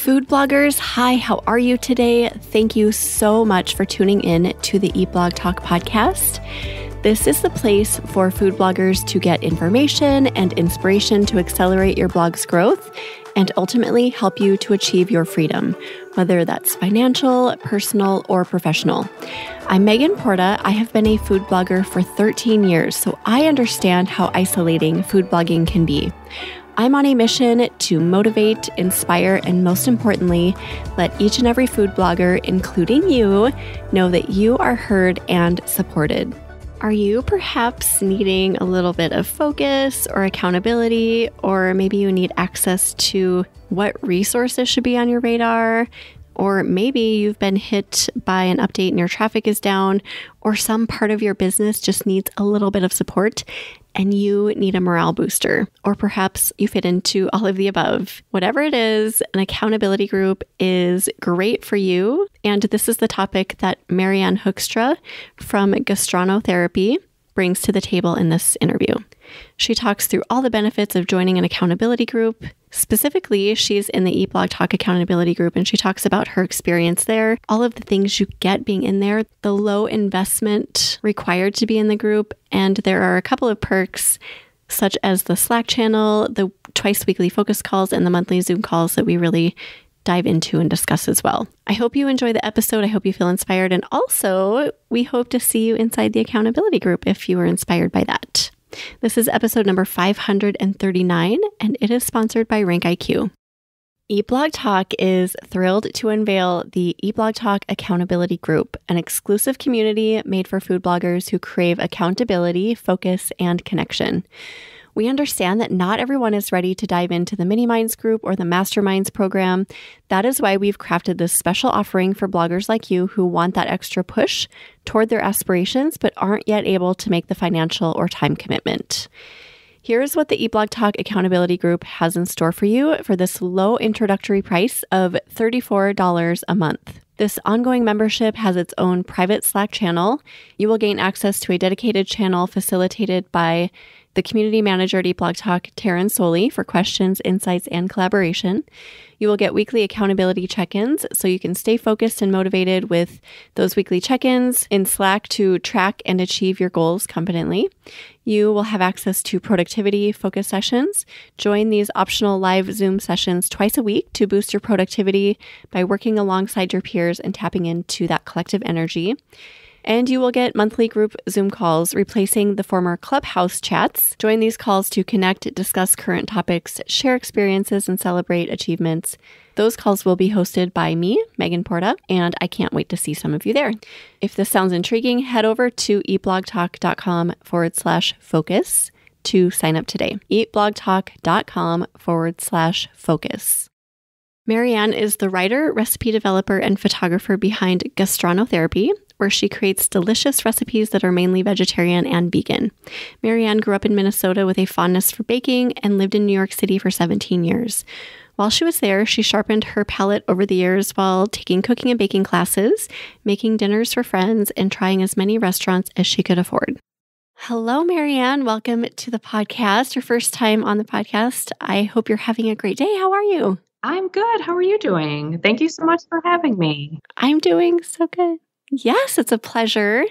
Food bloggers, hi, how are you today? Thank you so much for tuning in to the Eat Blog Talk podcast. This is the place for food bloggers to get information and inspiration to accelerate your blog's growth and ultimately help you to achieve your freedom, whether that's financial, personal, or professional. I'm MaryAnne Hoekstra. I have been a food blogger for 13 years, so I understand how isolating food blogging can be. I'm on a mission to motivate, inspire, and most importantly, let each and every food blogger, including you, know that you are heard and supported. Are you perhaps needing a little bit of focus or accountability, or maybe you need access to what resources should be on your radar? Or maybe you've been hit by an update and your traffic is down, or some part of your business just needs a little bit of support and you need a morale booster. Or perhaps you fit into all of the above. Whatever it is, an accountability group is great for you. And this is the topic that MaryAnne Hoekstra from Gastronotherapy brings to the table in this interview. She talks through all the benefits of joining an accountability group. Specifically, she's in the Eat Blog Talk accountability group, and she talks about her experience there, all of the things you get being in there, the low investment required to be in the group, and there are a couple of perks such as the Slack channel, the twice weekly focus calls, and the monthly Zoom calls that we really dive into and discuss as well. I hope you enjoy the episode. I hope you feel inspired. And also, we hope to see you inside the accountability group if you were inspired by that. This is episode number 539, and it is sponsored by Rank IQ. Eat Blog Talk is thrilled to unveil the Eat Blog Talk Accountability Group, an exclusive community made for food bloggers who crave accountability, focus, and connection. We understand that not everyone is ready to dive into the Mini Minds group or the Masterminds program. That is why we've crafted this special offering for bloggers like you who want that extra push toward their aspirations but aren't yet able to make the financial or time commitment. Here's what the Eat Blog Talk Accountability Group has in store for you for this low introductory price of $34 a month. This ongoing membership has its own private Slack channel. You will gain access to a dedicated channel facilitated by the community manager at Eat Blog Talk, Taryn Soley, for questions, insights, and collaboration. You will get weekly accountability check-ins so you can stay focused and motivated with those weekly check-ins in Slack to track and achieve your goals competently. You will have access to productivity focus sessions. Join these optional live Zoom sessions twice a week to boost your productivity by working alongside your peers and tapping into that collective energy. And you will get monthly group Zoom calls replacing the former Clubhouse chats. Join these calls to connect, discuss current topics, share experiences, and celebrate achievements. Those calls will be hosted by me, MaryAnne Hoekstra, and I can't wait to see some of you there. If this sounds intriguing, head over to eatblogtalk.com/focus to sign up today. eatblogtalk.com/focus. MaryAnne is the writer, recipe developer, and photographer behind Gastronotherapy, where she creates delicious recipes that are mainly vegetarian and vegan. MaryAnne grew up in Minnesota with a fondness for baking and lived in New York City for 17 years. While she was there, she sharpened her palate over the years while taking cooking and baking classes, making dinners for friends, and trying as many restaurants as she could afford. Hello, MaryAnne. Welcome to the podcast. Your first time on the podcast. I hope you're having a great day. How are you? I'm good. How are you doing? Thank you so much for having me. I'm doing so good. Yes, it's a pleasure.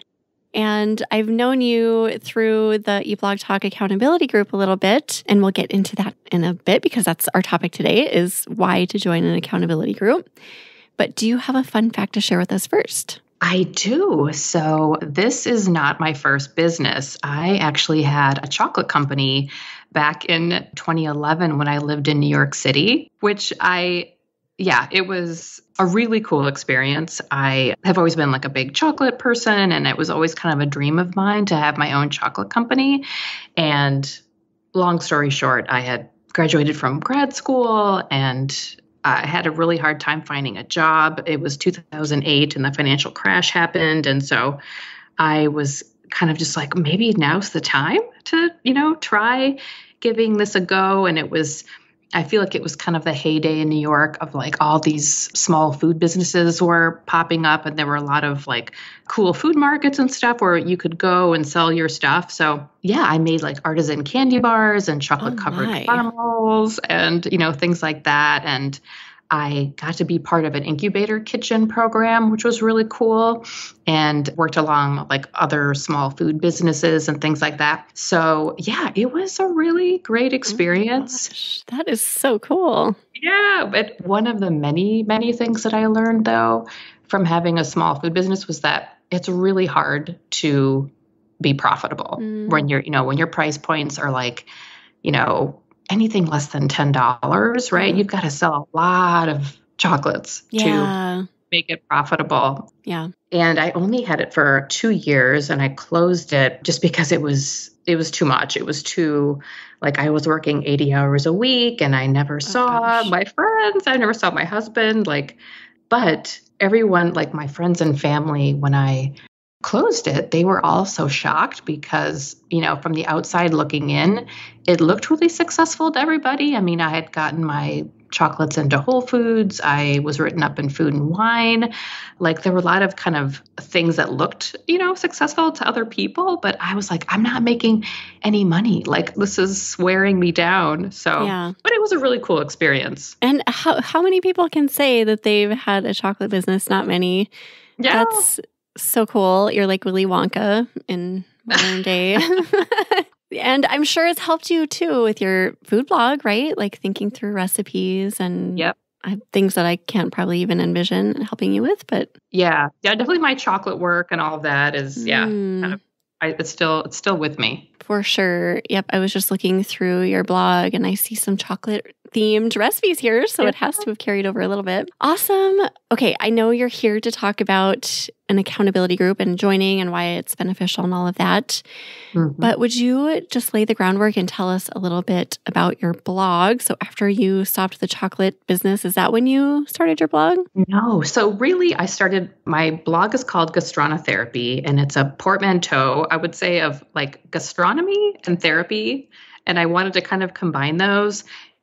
And I've known you through the Eat Blog Talk accountability group a little bit, and we'll get into that in a bit because that's our topic today is why to join an accountability group. But do you have a fun fact to share with us first? I do. So this is not my first business. I actually had a chocolate company back in 2011 when I lived in New York City, which it was a really cool experience. I have always been like a big chocolate person, and it was always kind of a dream of mine to have my own chocolate company. And long story short, I had graduated from grad school and I had a really hard time finding a job. It was 2008 and the financial crash happened. And so I was kind of just like, maybe now's the time to, try giving this a go. And I feel like it was kind of the heyday in New York of like all these small food businesses were popping up, and there were a lot of like cool food markets and stuff where you could go and sell your stuff. So yeah, I made like artisan candy bars and chocolate covered caramels and, things like that. And I got to be part of an incubator kitchen program, which was really cool, and worked along like other small food businesses and things like that. So yeah, it was a really great experience. Gosh, that is so cool. Yeah, but one of the many, many things that I learned though from having a small food business was that it's really hard to be profitable when when your price points are like, anything less than $10, right? You've got to sell a lot of chocolates to make it profitable. Yeah. And I only had it for 2 years and I closed it just because it was too much. It was too, like, I was working 80 hours a week and I never saw my friends. I never saw my husband. But everyone, like my friends and family, when I closed it, they were all so shocked because, from the outside looking in, it looked really successful to everybody. I mean, I had gotten my chocolates into Whole Foods. I was written up in Food and Wine. Like there were a lot of kind of things that looked, successful to other people, but I was like, I'm not making any money. Like this is wearing me down. So, but it was a really cool experience. And how many people can say that they've had a chocolate business? Not many. Yeah. That's so cool. You're like Willy Wonka in modern day. And I'm sure it's helped you too with your food blog, right? Like thinking through recipes and things that I can't probably even envision helping you with. But yeah, definitely my chocolate work and all of that is kind of, it's still with me. For sure. Yep. I was just looking through your blog and I see some chocolate themed recipes here. So it has to have carried over a little bit. Awesome. Okay. I know you're here to talk about an accountability group and joining and why it's beneficial and all of that. But would you just lay the groundwork and tell us a little bit about your blog? So after you stopped the chocolate business, is that when you started your blog? No. So really, my blog is called Gastronotherapy, and it's a portmanteau, I would say, of like gastronomy and therapy. And I wanted to kind of combine those.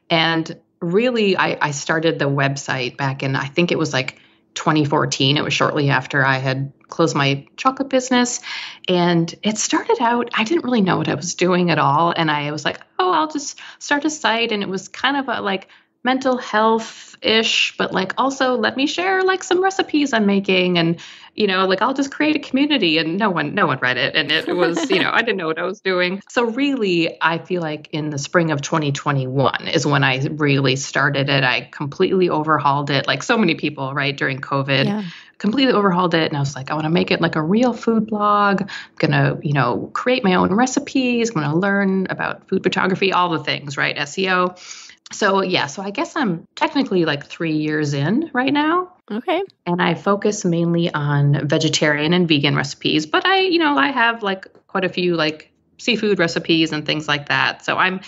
And really, I started the website back in, I think it was like 2014. It was shortly after I had closed my chocolate business. And it started out, I didn't really know what I was doing at all. And I was like, I'll just start a site. And it was kind of a like mental health-ish, but like also let me share like some recipes I'm making and, like I'll just create a community, and no one read it. And it was, I didn't know what I was doing. So really, I feel like in the spring of 2021 is when I really started it. I completely overhauled it, like so many people, right, during COVID, completely overhauled it. And I was like, I want to make it like a real food blog. I'm going to, create my own recipes. I'm going to learn about food photography, all the things, right, SEO. So I guess I'm technically like 3 years in right now. Okay. And I focus mainly on vegetarian and vegan recipes, but I have like quite a few like seafood recipes and things like that. So I'm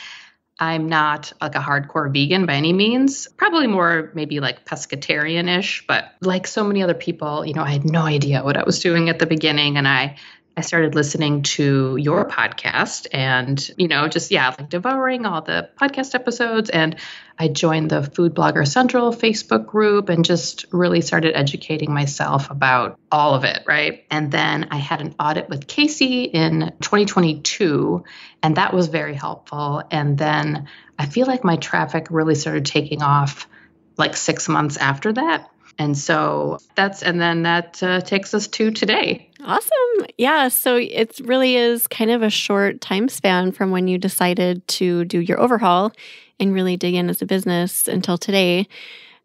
not like a hardcore vegan by any means, probably more maybe like pescatarian-ish, but like so many other people, I had no idea what I was doing at the beginning. And I started listening to your podcast and, like devouring all the podcast episodes. And I joined the Food Blogger Central Facebook group and just really started educating myself about all of it, right? And then I had an audit with Casey in 2022, and that was very helpful. And then I feel like my traffic really started taking off like 6 months after that. And so that takes us to today. Awesome. Yeah. So it really is kind of a short time span from when you decided to do your overhaul and really dig in as a business until today.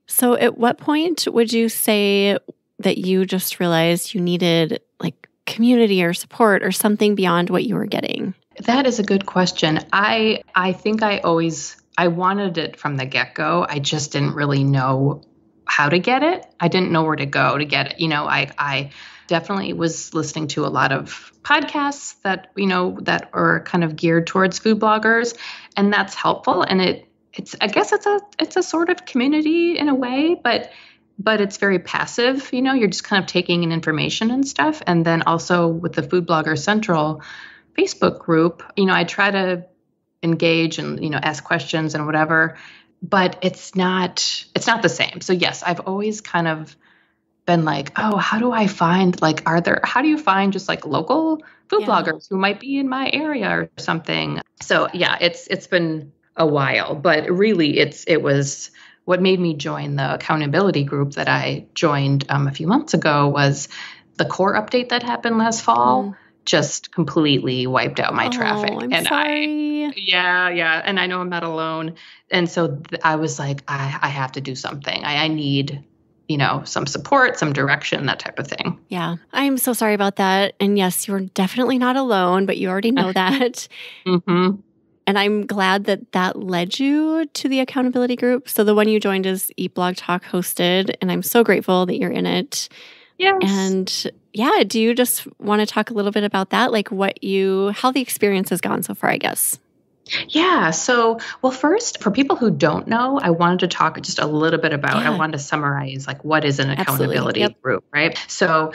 So at what point would you say that you just realized you needed like community or support or something beyond what you were getting? That is a good question. I think I wanted it from the get-go. I just didn't really know how to get it. I didn't know where to go to get it. I definitely was listening to a lot of podcasts that are kind of geared towards food bloggers, and that's helpful. And I guess it's a sort of community in a way, but it's very passive. You're just kind of taking in information and stuff. And then also with the Food Blogger Central Facebook group, I try to engage and, ask questions and whatever. But it's not the same. So yes, I've always kind of been like, how do I find how do you find just like local food bloggers who might be in my area or something? So yeah, it's been a while, but really it was what made me join the accountability group that I joined a few months ago was the core update that happened last fall. Just completely wiped out my traffic. Oh, I'm And sorry. yeah. And I know I'm not alone. And so I was like, I have to do something. I need, some support, some direction, that type of thing. Yeah, I'm so sorry about that. And yes, you're definitely not alone, but you already know that. Mm-hmm. And I'm glad that that led you to the accountability group. So the one you joined is Eat Blog Talk hosted, and I'm so grateful that you're in it. Yes. And yeah, do you just want to talk a little bit about that? Like how the experience has gone so far, I guess. Yeah. So, well, first, for people who don't know, I wanted to talk just a little bit about, I wanted to summarize like what is an accountability group, right? So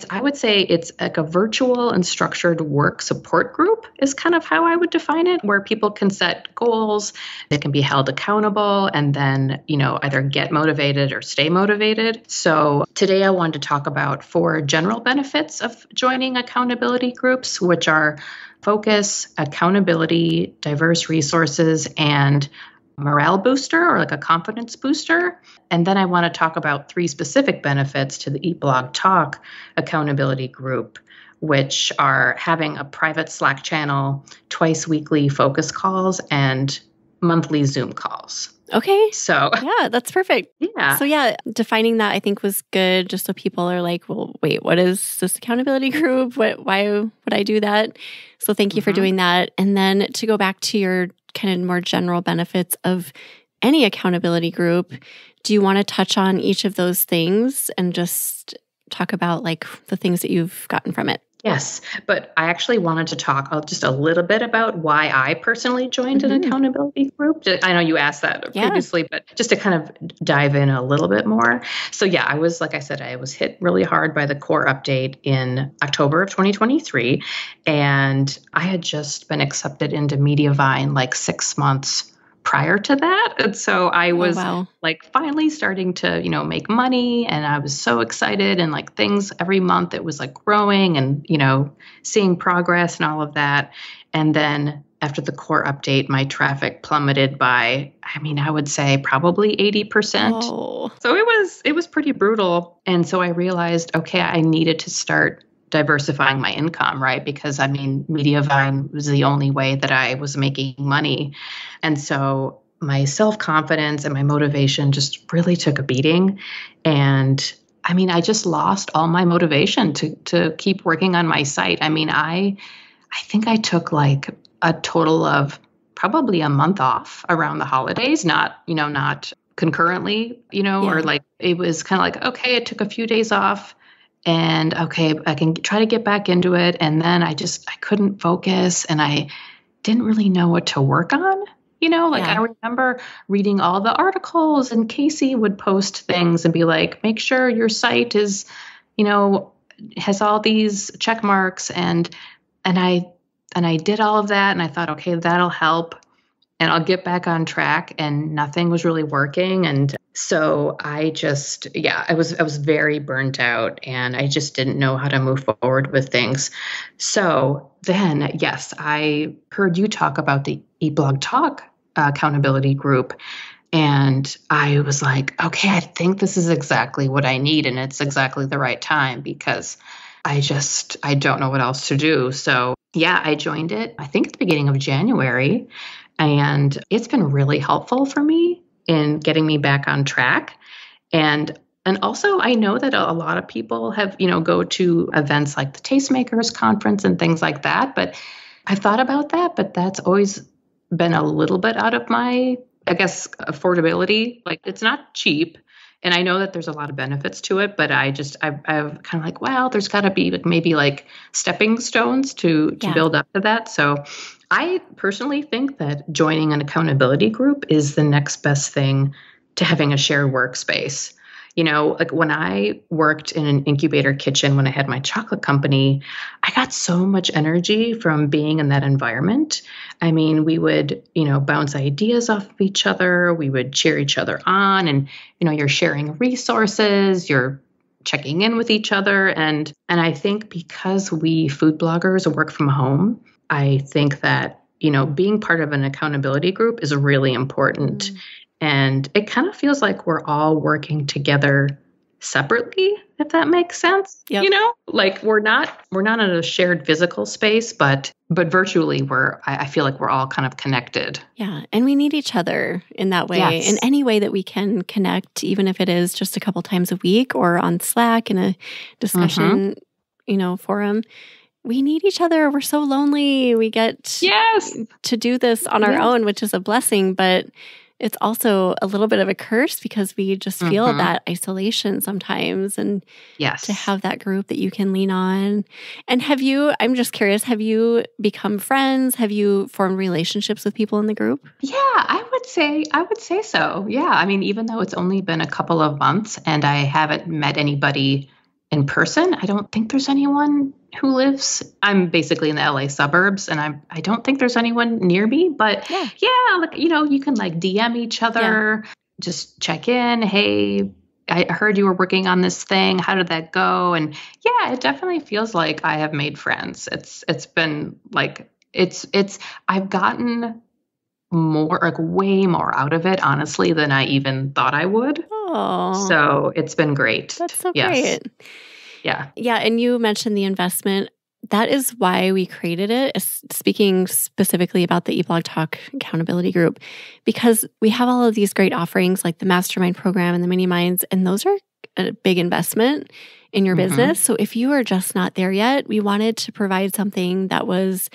I would say it's like a virtual and structured work support group is kind of how I would define it, where people can set goals, they can be held accountable, and then, either get motivated or stay motivated. So today I wanted to talk about 4 general benefits of joining accountability groups, which are focus, accountability, diverse resources, and morale booster or like a confidence booster. And then I want to talk about 3 specific benefits to the Eat Blog Talk accountability group, which are having a private Slack channel, twice weekly focus calls, and monthly Zoom calls. Okay. So yeah, that's perfect. Yeah. So yeah, defining that I think was good, just so people are like, well, wait, what is this accountability group? Why would I do that? So thank you for doing that. And then to go back to your kind of more general benefits of any accountability group, do you want to touch on each of those things and just talk about like the things that you've gotten from it? Yes, but I actually wanted to talk just a little bit about why I personally joined an accountability group. I know you asked that previously, but just to kind of dive in a little bit more. So yeah, like I said, I was hit really hard by the core update in October of 2023, and I had just been accepted into Mediavine like 6 months prior to that. And so I was like finally starting to, make money, and I was so excited, and like things every month it was like growing and, seeing progress and all of that. And then after the core update, my traffic plummeted by, I would say probably 80%. Oh. So it was pretty brutal. And so I realized, okay, I needed to start diversifying my income, right? Because Mediavine was the only way that I was making money. And so my self-confidence and my motivation just really took a beating. And I just lost all my motivation to keep working on my site. I think I took like a total of probably a month off around the holidays, not concurrently, or like it was kind of like, okay, I took a few days off. And okay, I can try to get back into it. And then I couldn't focus, and I didn't really know what to work on. I remember reading all the articles, and Casey would post things and be like, make sure your site is, has all these check marks. And I did all of that, and I thought, okay, that'll help, and I'll get back on track, and nothing was really working. And so I was very burnt out, and I just didn't know how to move forward with things. So then, yes, I heard you talk about the Eat Blog Talk accountability group, and I was like, okay, I think this is exactly what I need, and it's exactly the right time, because I don't know what else to do. So yeah, I joined it, I think at the beginning of January, and it's been really helpful for me in getting me back on track. And also I know that a lot of people have, go to events like the Tastemakers conference and things like that, but I've thought about that, but that's always been a little bit out of my, I guess, affordability. Like it's not cheap. And I know that there's a lot of benefits to it, but I've kind of like, well, there's got to be maybe like stepping stones to build up to that. So I personally think that joining an accountability group is the next best thing to having a shared workspace. Like when I worked in an incubator kitchen, when I had my chocolate company, I got so much energy from being in that environment. We would, bounce ideas off of each other. We would cheer each other on, and, you're sharing resources, you're checking in with each other. And I think because we food bloggers work from home, I think that, being part of an accountability group is really important. And it kind of feels like we're all working together separately, if that makes sense. Yep. You know, like we're not in a shared physical space, but virtually I feel like we're all kind of connected. Yeah. And we need each other in that way, Yes. in any way that we can connect, even if it is just a couple times a week or on Slack in a discussion, forum. We need each other. We're so lonely. We get to do this on our own, which is a blessing, but it's also a little bit of a curse because we just feel that isolation sometimes, and to have that group that you can lean on. And I'm just curious, have you become friends? Have you formed relationships with people in the group? Yeah, I would say so. Yeah. I mean, even though it's only been a couple of months and I haven't met anybody in person, I don't think there's anyone who lives. I'm basically in the LA suburbs, and I don't think there's anyone near me. But like you can like DM each other, just check in. Hey, I heard you were working on this thing. How did that go? And it definitely feels like I have made friends. It's been like I've gotten more, like way more out of it, honestly, than I even thought I would. Oh, so it's been great. That's so great. Yeah. Yeah. And you mentioned the investment. That is why we created it, speaking specifically about the eBlog Talk accountability group, because we have all of these great offerings like the mastermind program and the mini minds, and those are a big investment in your business. So if you are just not there yet, we wanted to provide something that was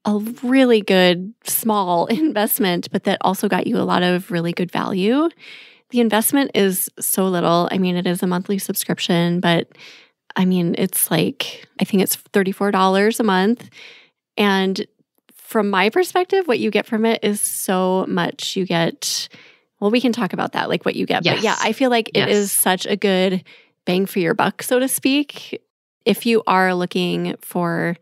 a really good small investment, but that also got you a lot of really good value. The investment is so little. I mean, it is a monthly subscription, but I mean, it's like, I think it's $34 a month. And from my perspective, what you get from it is so much. You get, well, we can talk about that, like what you get. Yes. But yeah, I feel like it is such a good bang for your buck, so to speak, if you are looking for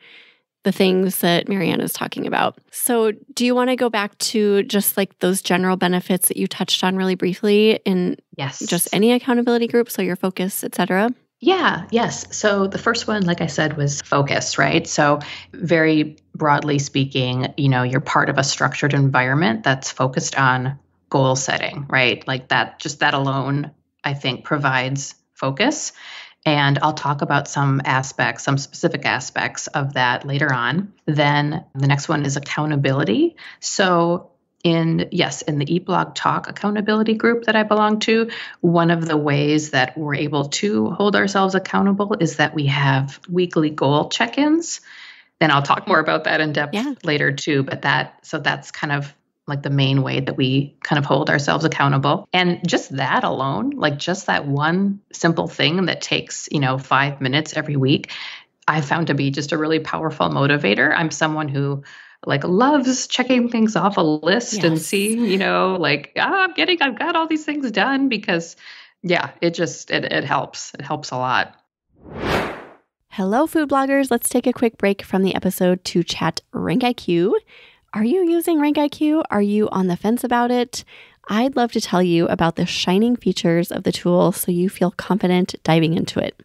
the things that MaryAnne is talking about. So do you want to go back to just like those general benefits that you touched on really briefly in just any accountability group? So your focus, et cetera? Yeah, yes. So the first one, like I said, was focus, right? So very broadly speaking, you're part of a structured environment that's focused on goal setting, right? Like that, just that alone, I think provides focus. And I'll talk about some specific aspects of that later on. Then the next one is accountability. So in the eBlog Talk accountability group that I belong to, one of the ways that we're able to hold ourselves accountable is that we have weekly goal check-ins. And I'll talk more about that in depth later too. But that's kind of like the main way that we kind of hold ourselves accountable. And just that alone, like just that one simple thing that takes, 5 minutes every week, I found to be just a really powerful motivator. I'm someone who like loves checking things off a list and seeing, I've got all these things done because it helps. It helps a lot. Hello, food bloggers. Let's take a quick break from the episode to chat RankIQ. Are you using RankIQ? Are you on the fence about it? I'd love to tell you about the shining features of the tool so you feel confident diving into it.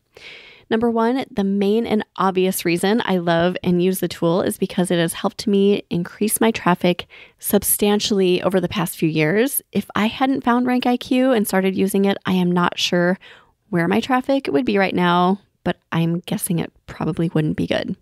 Number one, the main and obvious reason I love and use the tool is because it has helped me increase my traffic substantially over the past few years. If I hadn't found RankIQ and started using it, I am not sure where my traffic would be right now, but I'm guessing it probably wouldn't be good.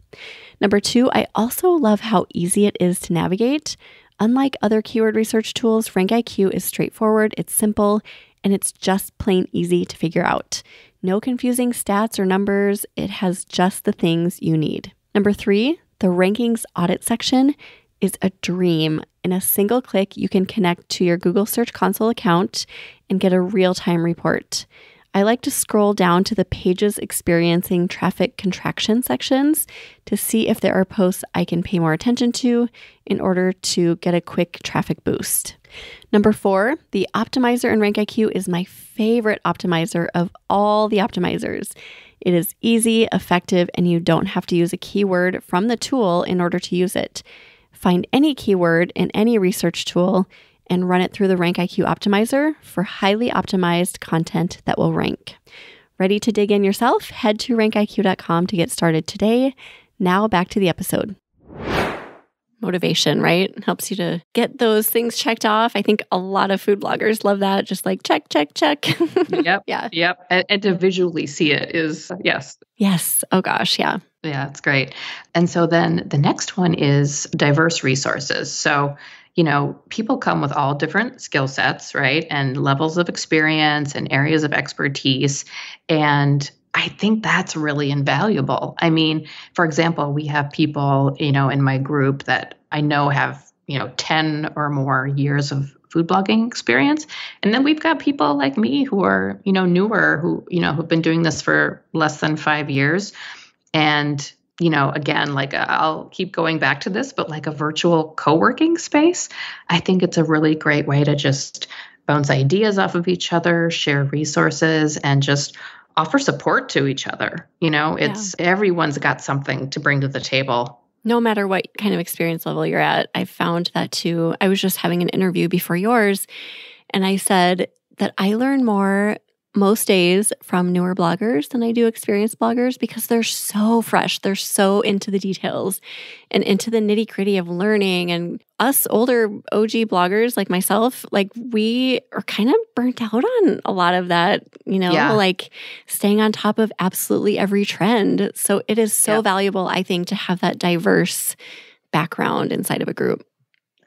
Number two, I also love how easy it is to navigate. Unlike other keyword research tools, RankIQ is straightforward, it's simple, and it's just plain easy to figure out. No confusing stats or numbers. It has just the things you need. Number three, the rankings audit section is a dream. In a single click, you can connect to your Google Search Console account and get a real-time report. I like to scroll down to the pages experiencing traffic contraction sections to see if there are posts I can pay more attention to in order to get a quick traffic boost. Number four, the optimizer in RankIQ is my favorite optimizer of all the optimizers. It is easy, effective, and you don't have to use a keyword from the tool in order to use it. Find any keyword in any research tool and run it through the RankIQ optimizer for highly optimized content that will rank. Ready to dig in yourself? Head to rankiq.com to get started today. Now back to the episode. motivation, right? It helps you to get those things checked off. I think a lot of food bloggers love that. Just like check, check, check. Yep. Yeah. Yep. And to visually see it is, yes. Yes. Oh gosh. Yeah. Yeah, it's great. And so then the next one is diverse resources. So, people come with all different skill sets, right? And levels of experience and areas of expertise. And I think that's really invaluable. I mean, for example, we have people, in my group that I know have, 10 or more years of food blogging experience. And then we've got people like me who are, newer, who've been doing this for less than 5 years. And, again, like I'll keep going back to this, but like a virtual co-working space, I think it's a really great way to just bounce ideas off of each other, share resources, and just offer support to each other. Everyone's got something to bring to the table. No matter what kind of experience level you're at, I found that too. I was just having an interview before yours, and I said that I learn more most days from newer bloggers than I do experienced bloggers because they're so fresh. They're so into the details and into the nitty gritty of learning. And us older OG bloggers like myself, like we are kind of burnt out on a lot of that, like staying on top of absolutely every trend. So it is so valuable, I think, to have that diverse background inside of a group.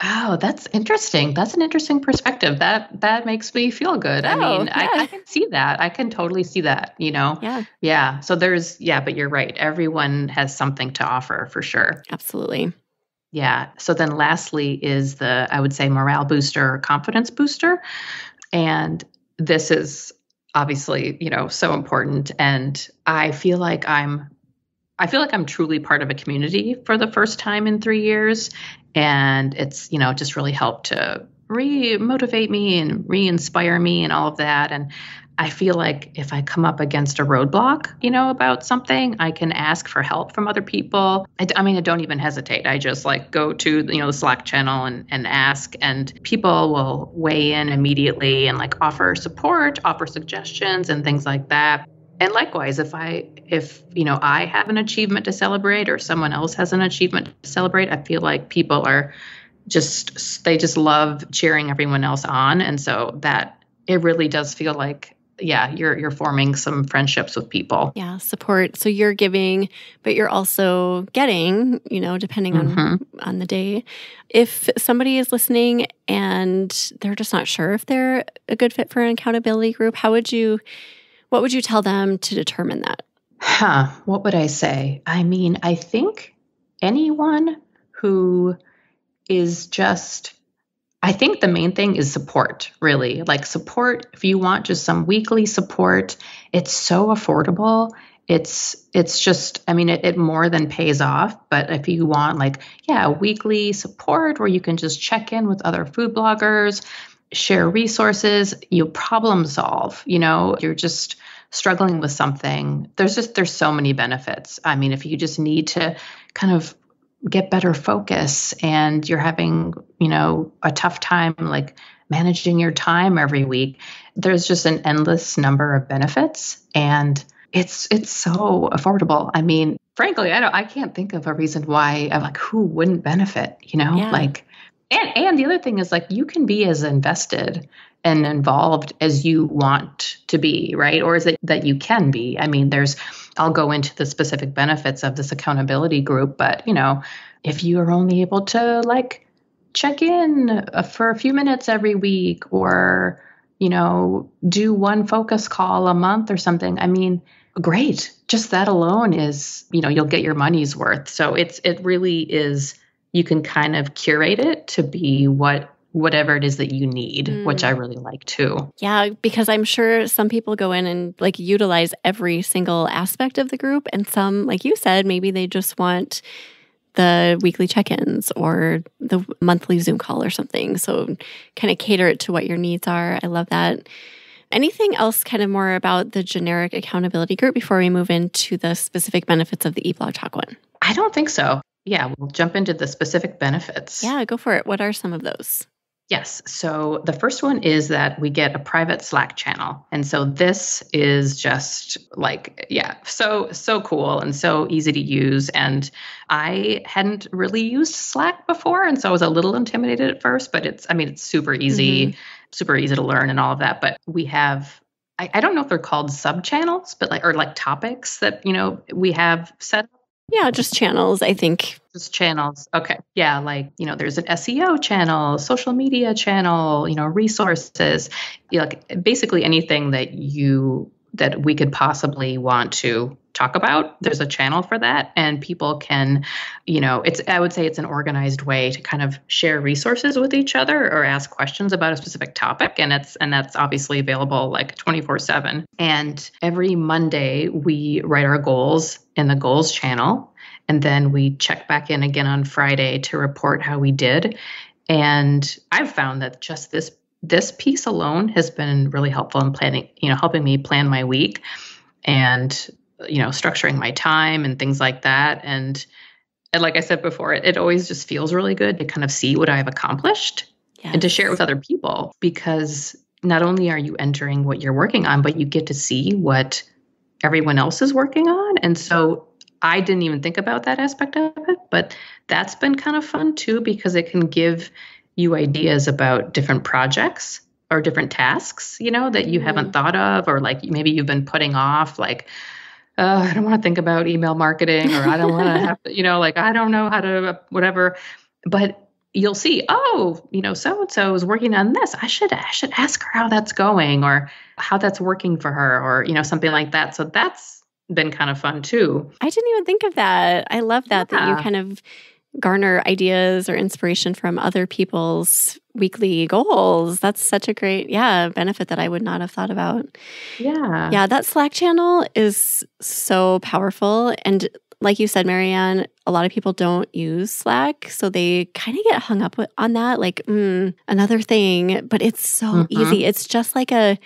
Oh, that's interesting. That's an interesting perspective. That makes me feel good. I mean, I can see that. I can totally see that, Yeah. Yeah. So but you're right. Everyone has something to offer for sure. Absolutely. Yeah. So then lastly is I would say morale booster or confidence booster. And this is obviously, so important. And I feel like I'm truly part of a community for the first time in 3 years. And it's, just really helped to re-motivate me and re-inspire me and all of that. And I feel like if I come up against a roadblock, about something, I can ask for help from other people. I don't even hesitate. I just go to, the Slack channel and ask, and people will weigh in immediately and offer support, offer suggestions and things like that. And likewise, if I have an achievement to celebrate or someone else has an achievement to celebrate, I feel like people are they just love cheering everyone else on. And so that it really does feel like, you're forming some friendships with people. Yeah, support. So you're giving, but you're also getting, depending on the day. If somebody is listening and they're just not sure if they're a good fit for an accountability group, what would you tell them to determine that? What would I say? I mean, I think anyone who is I think the main thing is support, really. Support, if you want just some weekly support, it's so affordable. It's just, it more than pays off. But if you want weekly support where you can just check in with other food bloggers, share resources, you problem solve, you're just struggling with something. There's so many benefits. I mean, if you just need to kind of get better focus and you're having, a tough time managing your time every week, there's just an endless number of benefits, and it's so affordable. I mean, frankly, I can't think of a reason why who wouldn't benefit, Yeah. And the other thing is you can be as invested and involved as you want to be, right? Or is it that you can be? I mean, I'll go into the specific benefits of this accountability group, but if you are only able to check in for a few minutes every week or, do one focus call a month or something, I mean, great. Just that alone is, you'll get your money's worth. So it really is. You can kind of curate it to be whatever it is that you need, which I really like too. Yeah, because I'm sure some people go in and utilize every single aspect of the group. And some, like you said, maybe they just want the weekly check-ins or the monthly Zoom call or something. So kind of cater it to what your needs are. I love that. Anything else kind of more about the generic accountability group before we move into the specific benefits of the Eat Blog Talk one? I don't think so. Yeah, we'll jump into the specific benefits. Yeah, go for it. What are some of those? Yes. So the first one is that we get a private Slack channel. And so this is just like, yeah, so cool and so easy to use. And I hadn't really used Slack before. And so I was a little intimidated at first, but it's super easy to learn and all of that. But we have, I don't know if they're called sub channels, but like topics that, we have set up. Yeah, just channels, I think. Just channels. Okay. Yeah. Like, there's an SEO channel, social media channel, resources, like basically anything that we could possibly want to talk about. There's a channel for that. And people can, I would say it's an organized way to kind of share resources with each other or ask questions about a specific topic. And that's obviously available like 24/7. And every Monday we write our goals in the goals channel. And then we check back in again on Friday to report how we did. And I've found that just this piece alone has been really helpful in planning, helping me plan my week and, structuring my time and things like that. And like I said before, it always just feels really good to kind of see what I've accomplished and to share it with other people, because not only are you entering what you're working on, but you get to see what everyone else is working on. And so I didn't even think about that aspect of it, but that's been kind of fun too, because it can give you ideas about different projects or different tasks, that you haven't thought of, or like maybe you've been putting off, like, I don't want to think about email marketing, or I don't want to have to, like, I don't know how to, whatever, but you'll see, so-and-so is working on this. I should ask her how that's going or how that's working for her, or, something like that. So that's been kind of fun too. I didn't even think of that. I love that you kind of garner ideas or inspiration from other people's weekly goals. That's such a great, benefit that I would not have thought about. Yeah. Yeah, that Slack channel is so powerful. And like you said, MaryAnne, a lot of people don't use Slack, so they kind of get hung up on that, like, another thing, but it's so easy. It's just like a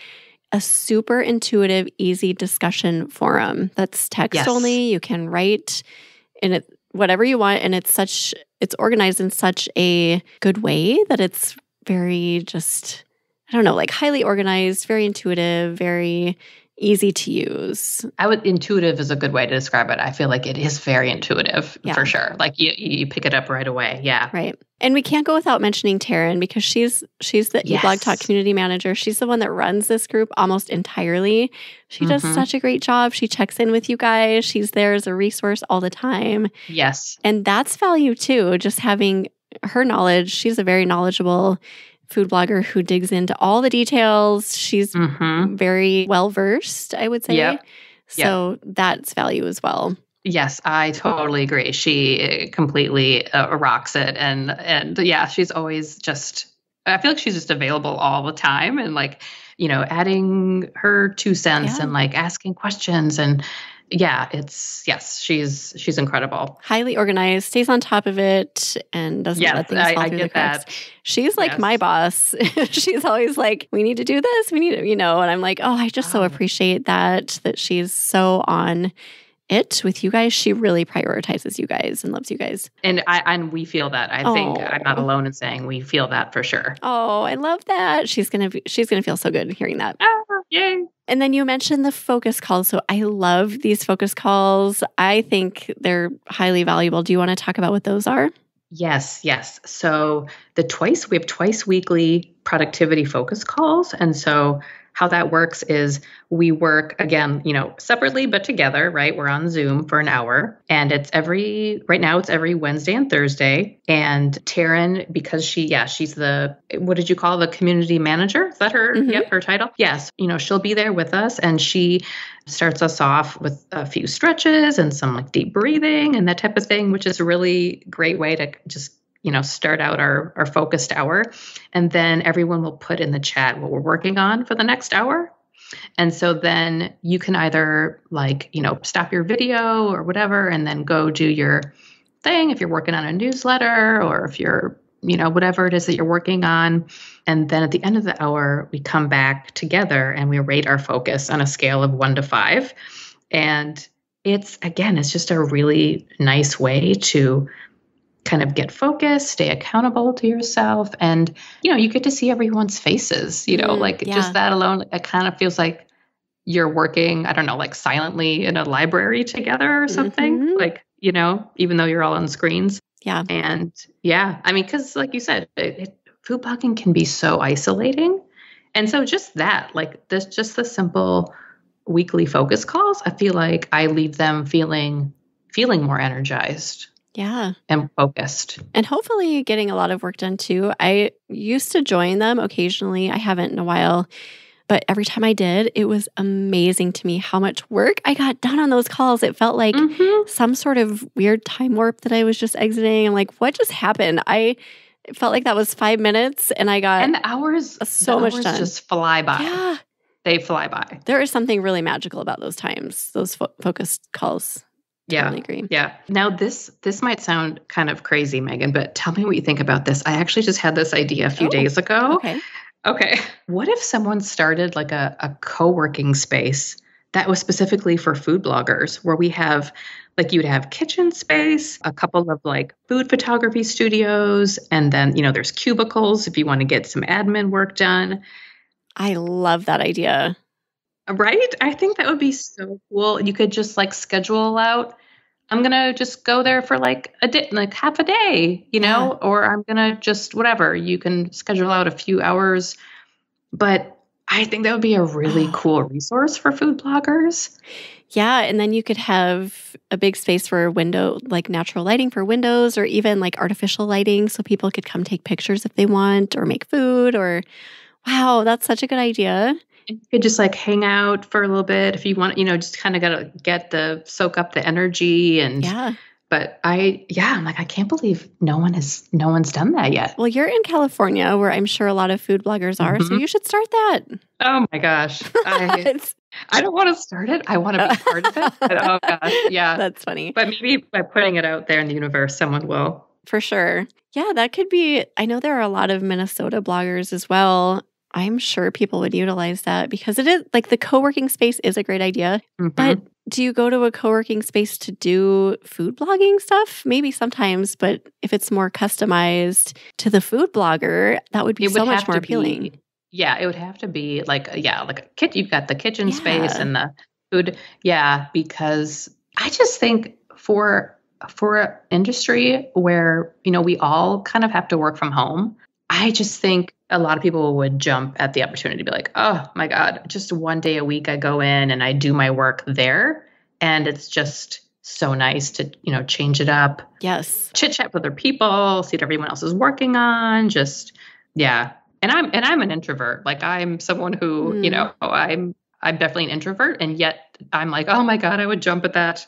super intuitive, easy discussion forum that's text only. You can write in it whatever you want, and it's organized in such a good way that it's very just, I don't know, like highly organized, very intuitive, very easy to use. Intuitive is a good way to describe it. I feel like it is very intuitive for sure. Like you pick it up right away. Yeah. Right. And we can't go without mentioning Taryn, because she's the eBlog Talk community manager. She's the one that runs this group almost entirely. She does such a great job. She checks in with you guys. She's there as a resource all the time. Yes. And that's value too, just having her knowledge. She's a very knowledgeable food blogger who digs into all the details. She's very well-versed, I would say. Yep. So that's value as well. Yes, I totally agree. She completely rocks it. And yeah, she's always I feel like she's just available all the time, and like, adding her 2 cents and like asking questions, and she's incredible. Highly organized, stays on top of it, and doesn't let things fall through the cracks. She's like my boss. She's always like, we need to do this. We need to, and I'm like, oh, I just so appreciate that she's so on it with you guys. She really prioritizes you guys and loves you guys. And we feel that. I think I'm not alone in saying we feel that for sure. Oh, I love that. She's gonna feel so good hearing that. Oh, yay. And then you mentioned the focus calls. So I love these focus calls. I think they're highly valuable. Do you want to talk about what those are? Yes. So we have twice weekly productivity focus calls. And so how that works is we work again, separately, but together, right? We're on Zoom for an hour, and right now it's every Wednesday and Thursday. And Taryn, because she's what did you call the community manager? Is that her? Yep. Her title. Yes. She'll be there with us, and she starts us off with a few stretches and some like deep breathing and that type of thing, which is a really great way to just start out our focused hour. And then everyone will put in the chat what we're working on for the next hour. And so then you can either stop your video or whatever, and then go do your thing if you're working on a newsletter, or if you're, whatever it is that you're working on. And then at the end of the hour, we come back together and we rate our focus on a scale of 1 to 5. And it's just a really nice way to kind of get focused, stay accountable to yourself. And, you get to see everyone's faces, like Yeah. just that alone, it kind of feels like you're working, I don't know, like silently in a library together or something, like, even though you're all on screens. Yeah. And yeah, I mean, because like you said, food blogging can be so isolating. And so just that, like just the simple weekly focus calls, I feel like I leave them feeling more energized. Yeah. And focused. And hopefully getting a lot of work done too. I used to join them occasionally. I haven't in a while. But every time I did, it was amazing to me how much work I got done on those calls. It felt like some sort of weird time warp that I was just exiting. I'm like, what just happened? It felt like that was 5 minutes and I got and the hours much done. Just fly by. Yeah. They fly by. There is something really magical about those times, those focused calls. Totally agree. Yeah. Now this might sound kind of crazy, Megan, but tell me what you think about this. I actually just had this idea a few days ago. Okay. What if someone started like a co-working space that was specifically for food bloggers, where we have like, you'd have kitchen space, a couple of like food photography studios, and then, there's cubicles if you want to get some admin work done. I love that idea. Right? I think that would be so cool. You could just like schedule out, I'm going to just go there for like a day, like half a day, or I'm going to just whatever. You can schedule out a few hours. But I think that would be a really cool resource for food bloggers. Yeah. And then you could have a big space for like natural lighting for windows, or even like artificial lighting so people could come take pictures if they want, or make food, or wow, that's such a good idea. You could just like hang out for a little bit if you want, just kind of got to soak up the energy. And but I'm like, I can't believe no one's done that yet. Well, you're in California, where I'm sure a lot of food bloggers are, so you should start that. Oh my gosh. I don't want to start it. I want to be part of it. But, oh gosh. Yeah. That's funny. But maybe by putting it out there in the universe, someone will. For sure. Yeah, that could be. I know there are a lot of Minnesota bloggers as well. I'm sure people would utilize that, because it is like the co-working space is a great idea. But do you go to a co-working space to do food blogging stuff? Maybe sometimes, but if it's more customized to the food blogger, that would be so much more appealing. It would have to be like a kit. You've got the kitchen space and the food. Yeah, because I just think for an industry where, we all kind of have to work from home, I just think a lot of people would jump at the opportunity to be like, oh my God, just one day a week I go in and I do my work there. And it's just so nice to, change it up. Yes. Chit chat with other people, see what everyone else is working on. Just, yeah. And I'm an introvert. Like I'm someone who, I'm definitely an introvert. And yet I'm like, oh my God, I would jump at that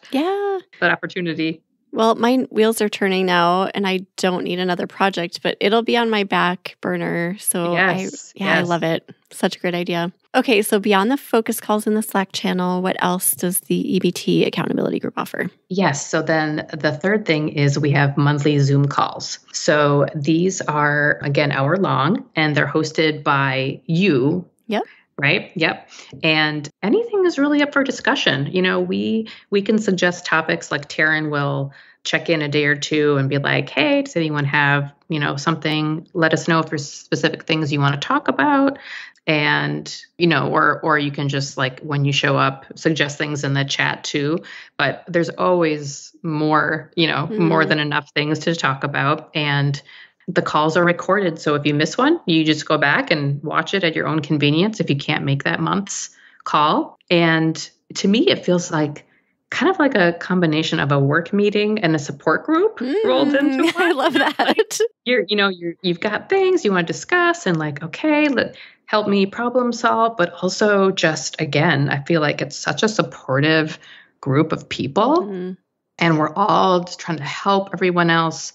opportunity. Well, my wheels are turning now and I don't need another project, but it'll be on my back burner. So I love it. Such a great idea. Okay, so beyond the focus calls in the Slack channel, what else does the EBT accountability group offer? Yes. So then the third thing is we have monthly Zoom calls. So these are, again, hour long, and they're hosted by you. Yep. Right? Yep. And anything is really up for discussion. We can suggest topics, like Taryn will check in a day or two and be like, hey, does anyone have, something? Let us know if there's specific things you want to talk about. And, or you can just like, when you show up, suggest things in the chat too. But there's always more, more than enough things to talk about. And the calls are recorded. So if you miss one, you just go back and watch it at your own convenience if you can't make that month's call. And to me, it feels like kind of like a combination of a work meeting and a support group rolled into one. I love that. Like you've got things you want to discuss and like, okay, help me problem solve. But also just, again, I feel like it's such a supportive group of people. And we're all just trying to help everyone else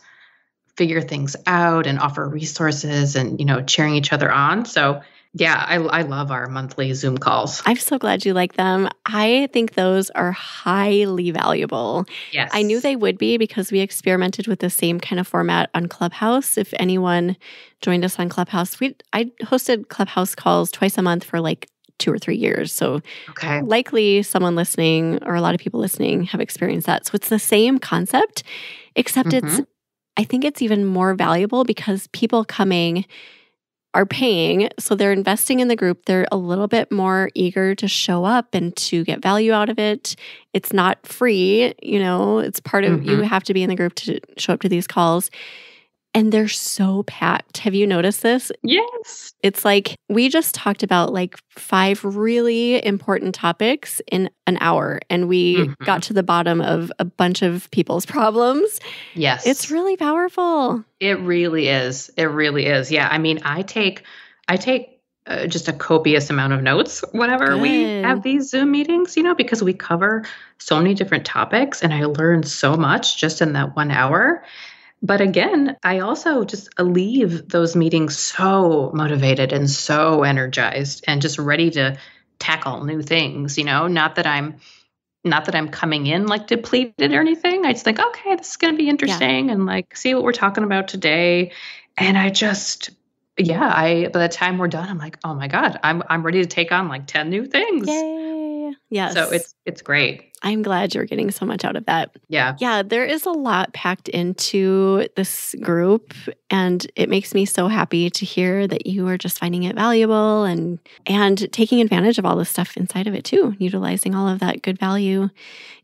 figure things out and offer resources and, cheering each other on. So yeah, I love our monthly Zoom calls. I'm so glad you like them. I think those are highly valuable. Yes. I knew they would be because we experimented with the same kind of format on Clubhouse. If anyone joined us on Clubhouse, I hosted Clubhouse calls twice a month for like 2 or 3 years. So likely someone listening or a lot of people listening have experienced that. So it's the same concept, except it's I think it's even more valuable because people coming are paying, so they're investing in the group. They're a little bit more eager to show up and to get value out of it. It's not free, it's part of, you have to be in the group to show up to these calls. And they're so packed. Have you noticed this? Yes. It's like we just talked about like 5 really important topics in an hour, and we got to the bottom of a bunch of people's problems. Yes. It's really powerful. It really is. It really is. Yeah. I mean, I take just a copious amount of notes whenever we have these Zoom meetings, because we cover so many different topics, and I learn so much just in that 1 hour. But again, I also just leave those meetings so motivated and so energized and just ready to tackle new things, not that I'm coming in like depleted or anything. I just think, okay, this is going to be interesting and like see what we're talking about today. And I just, by the time we're done, I'm like, oh my God, I'm ready to take on like 10 new things. Yay. Yes. So it's great. I'm glad you're getting so much out of that. Yeah. Yeah, there is a lot packed into this group, and it makes me so happy to hear that you are just finding it valuable and taking advantage of all the stuff inside of it too, utilizing all of that good value.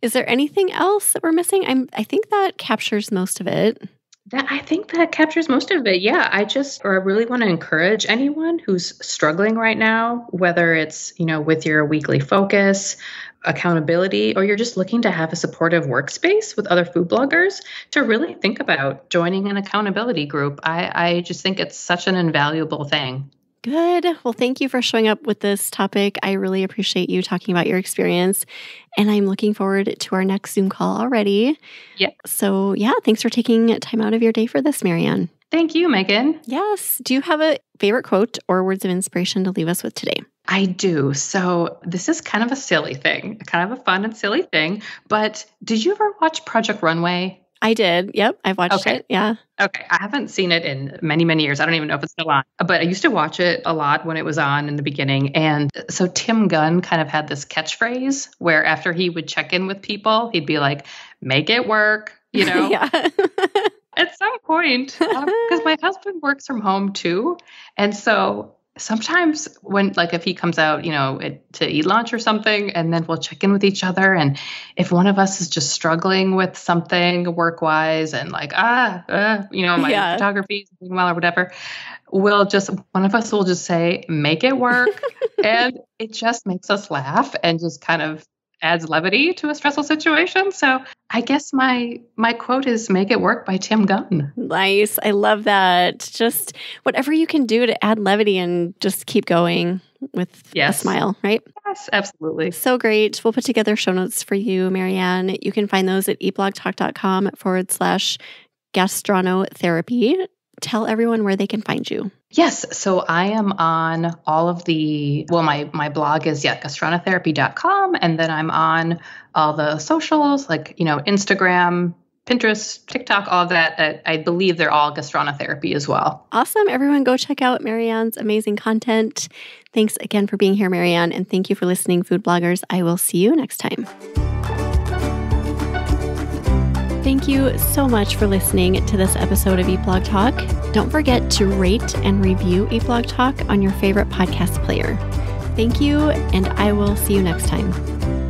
Is there anything else that we're missing? I think that captures most of it. I think that captures most of it. Yeah, I really want to encourage anyone who's struggling right now, whether it's, with your weekly focus, accountability, or you're just looking to have a supportive workspace with other food bloggers, to really think about joining an accountability group. I just think it's such an invaluable thing. Good. Well, thank you for showing up with this topic. I really appreciate you talking about your experience, and I'm looking forward to our next Zoom call already. Yeah. So thanks for taking time out of your day for this, MaryAnne. Thank you, Megan. Yes. Do you have a favorite quote or words of inspiration to leave us with today? I do. So this is kind of a silly thing, kind of a fun and silly thing, but did you ever watch Project Runway? I did. Yep. I've watched it. Yeah. Okay. I haven't seen it in many, many years. I don't even know if it's still on, but I used to watch it a lot when it was on in the beginning. And so Tim Gunn kind of had this catchphrase where after he would check in with people, he'd be like, make it work, Yeah. At some point, because my husband works from home too. And so sometimes when, like, if he comes out, to eat lunch or something, and then we'll check in with each other. And if one of us is just struggling with something work-wise and like, my photography is doing well or whatever, one of us will just say, make it work. And it just makes us laugh and just kind of adds levity to a stressful situation. So I guess my quote is "Make It Work" by Tim Gunn. Nice. I love that. Just whatever you can do to add levity and just keep going with a smile, right? Yes, absolutely. So great. We'll put together show notes for you, MaryAnne. You can find those at eatblogtalk.com/gastronotherapy. Tell everyone where they can find you. Yes. So I am on all of my blog is gastronotherapy.com. And then I'm on all the socials like, Instagram, Pinterest, TikTok, all of that. I believe they're all Gastronotherapy as well. Awesome. Everyone go check out MaryAnne's amazing content. Thanks again for being here, MaryAnne. And thank you for listening, food bloggers. I will see you next time. Thank you so much for listening to this episode of Eat Blog Talk. Don't forget to rate and review Eat Blog Talk on your favorite podcast player. Thank you, and I will see you next time.